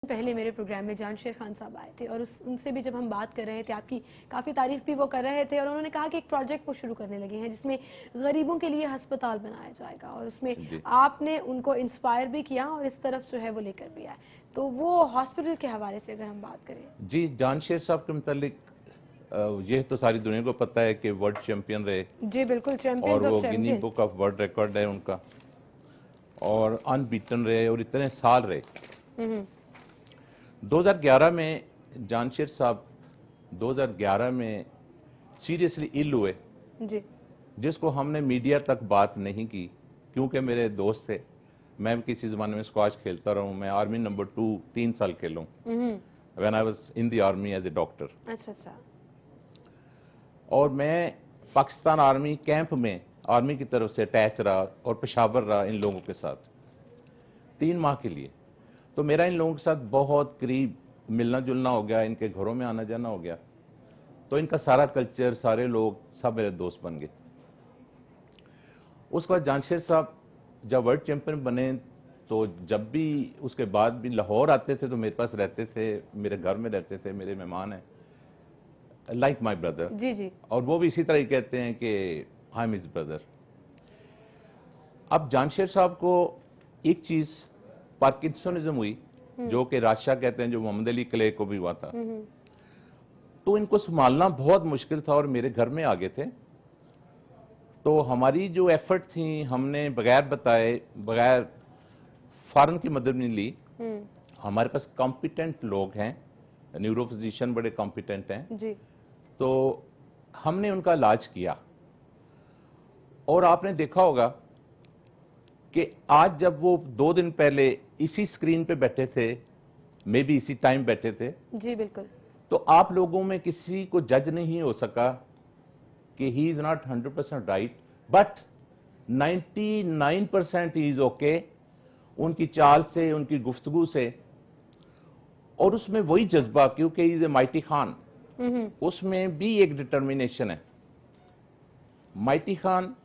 पहले मेरे प्रोग्राम में जानशेर खान साहब आए थे और उनसे भी जब हम बात कर रहे थे, आपकी काफ़ी तारीफ भी वो कर रहे थे और उन्होंने कहा कि एक प्रोजेक्ट वो शुरू करने लगे हैं जिसमें गरीबों के लिए अस्पताल बनाया जाएगा और उसमें आपने उनको इंस्पायर भी किया और इस तरफ जो है वो लेकर भी आए। तो वो हॉस्पिटल के हवाले से अगर हम बात करें जी, जानशेर साहब के मुतालिक ये तो सारी दुनिया को पता है कि वर्ल्ड चैंपियन रहे। जी बिल्कुल, और चैंपियंस वो of Guinea champion. Book of world record है उनका, और अनबीटन रहे और इतने साल रहे। 2011 में जानशेर साहब 2011 में सीरियसली इल हुए, जी जिसको हमने मीडिया तक बात नहीं की क्योंकि मेरे दोस्त थे। मैं भी किसी ज़माने में स्क्वाश खेलता रहा हूँ। मैं आर्मी नंबर 2 3 साल खेलूँ when I was in the army as a doctor. अच्छा। और मैं पाकिस्तान आर्मी कैंप में आर्मी की तरफ से अटैच रहा और पेशावर रहा इन लोगों के साथ 3 माह के लिए। तो मेरा इन लोगों के साथ बहुत करीब मिलना जुलना हो गया, इनके घरों में आना जाना हो गया। तो इनका सारा कल्चर, सारे लोग सब मेरे दोस्त बन गए। उसके बाद जानशेर साहब जब वर्ल्ड चैंपियन बने तो जब भी उसके बाद भी लाहौर आते थे तो मेरे पास रहते थे, मेरे घर में रहते थे, मेरे मेहमान हैं, लाइक माई ब्रदर। जी। और वो भी इसी तरह ही कहते हैं कि आई एम हिज ब्रदर। अब जानशेर साहब को एक चीज पार्किंसनिज्म हुई, जो कि राशा कहते हैं, जो मोहम्मद अली क्ले को भी हुआ था। तो इनको संभालना बहुत मुश्किल था और मेरे घर में आ गए थे। तो हमारी जो एफर्ट थी, हमने बगैर बताए, बगैर फॉरेन की मदद नहीं ली। हमारे पास कॉम्पिटेंट लोग हैं, न्यूरो फिजिशियन बड़े कॉम्पिटेंट हैं जी। तो हमने उनका इलाज किया। और आपने देखा होगा कि आज जब वो 2 दिन पहले इसी स्क्रीन पे बैठे थे, मे बी इसी टाइम बैठे थे, जी बिल्कुल, तो आप लोगों में किसी को जज नहीं हो सका कि he is not 100% right, but 99% he is okay. उनकी चाल से, उनकी गुफ्तगू से, और उसमें वही जज्बा, क्योंकि इज ए माइटी खान, उसमें भी एक डिटर्मिनेशन है। माइटी खान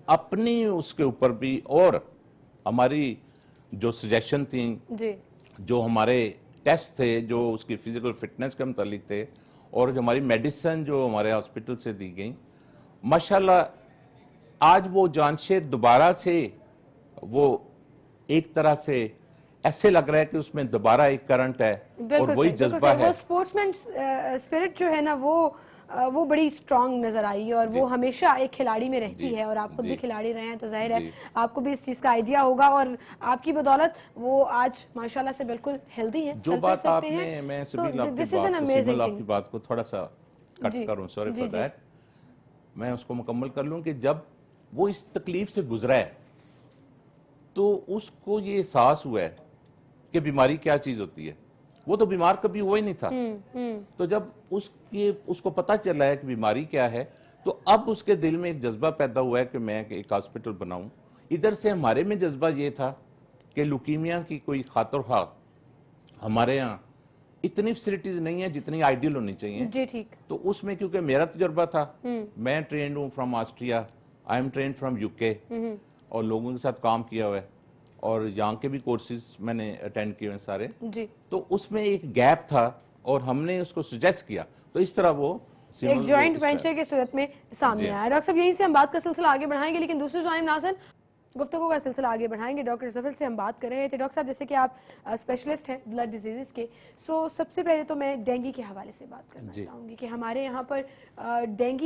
अपनी उसके ऊपर भी, और हमारी जो सजेशन थी, जी जो हमारे टेस्ट थे, जो उसकी फिजिकल फिटनेस के मुतालिक थे, और जो हमारी मेडिसिन जो हमारे हॉस्पिटल से दी गई, माशाल्लाह आज वो जानशेर दोबारा से, वो एक तरह से ऐसे लग रहा है कि उसमें दोबारा एक करंट है और वही जज्बा है। वो स्पोर्ट्समैन स्पिरिट जो है ना, वो बड़ी स्ट्रांग नजर आई है और वो हमेशा एक खिलाड़ी में रहती है। और आप खुद भी खिलाड़ी रहे हैं तो जाहिर है आपको भी इस चीज का आइडिया होगा और आपकी बदौलत वो आज माशाल्लाह से बिल्कुल हेल्दी हैं, जो बात आपने, मैं आपकी बात को थोड़ा सा कट करूं, सॉरी फॉर दैट, मैं उसको मुकम्मल कर लूं कि जब वो इस तकलीफ से गुजरा है तो उसको ये एहसास हुआ है कि बीमारी क्या चीज होती है। वो तो बीमार कभी हुआ ही नहीं था। तो जब उसको पता चला है कि बीमारी क्या है, तो अब उसके दिल में एक जज्बा पैदा हुआ है कि मैं एक हॉस्पिटल बनाऊं। इधर से हमारे में जज्बा ये था कि लुकीमिया की कोई खातिर खा, हमारे यहाँ इतनी फैसिलिटीज नहीं है जितनी आइडियल होनी चाहिए। जी ठीक। तो उसमें क्योंकि मेरा तजुर्बा था, मैं ट्रेंड हूँ from Austria, I am trend from UK, और लोगों के साथ काम किया हुआ है और यहाँ के भी कोर्सेज मैंने अटेंड किए हैं सारे जी। तो उसमें एक गैप था और हमने उसको सजेस्ट किया, तो इस तरह वो एक जॉइंट वेंचर की सूरत में सामने आया। डॉक्टर साहब, यहीं से हम बात का सिलसिला आगे बढ़ाएंगे, लेकिन दूसरी जानिब नाज़रीन गुफ्तगू का सिलसिला आगे बढ़ाएंगे। डॉक्टर जफर से हम बात कर रहे थे। डॉक्टर साहब, जैसे कि आप स्पेशलिस्ट हैं ब्लड डिजीज़ के, सो सबसे पहले तो मैं डेंगू के हवाले से बात करना चाहूँगी कि हमारे यहाँ पर डेंगू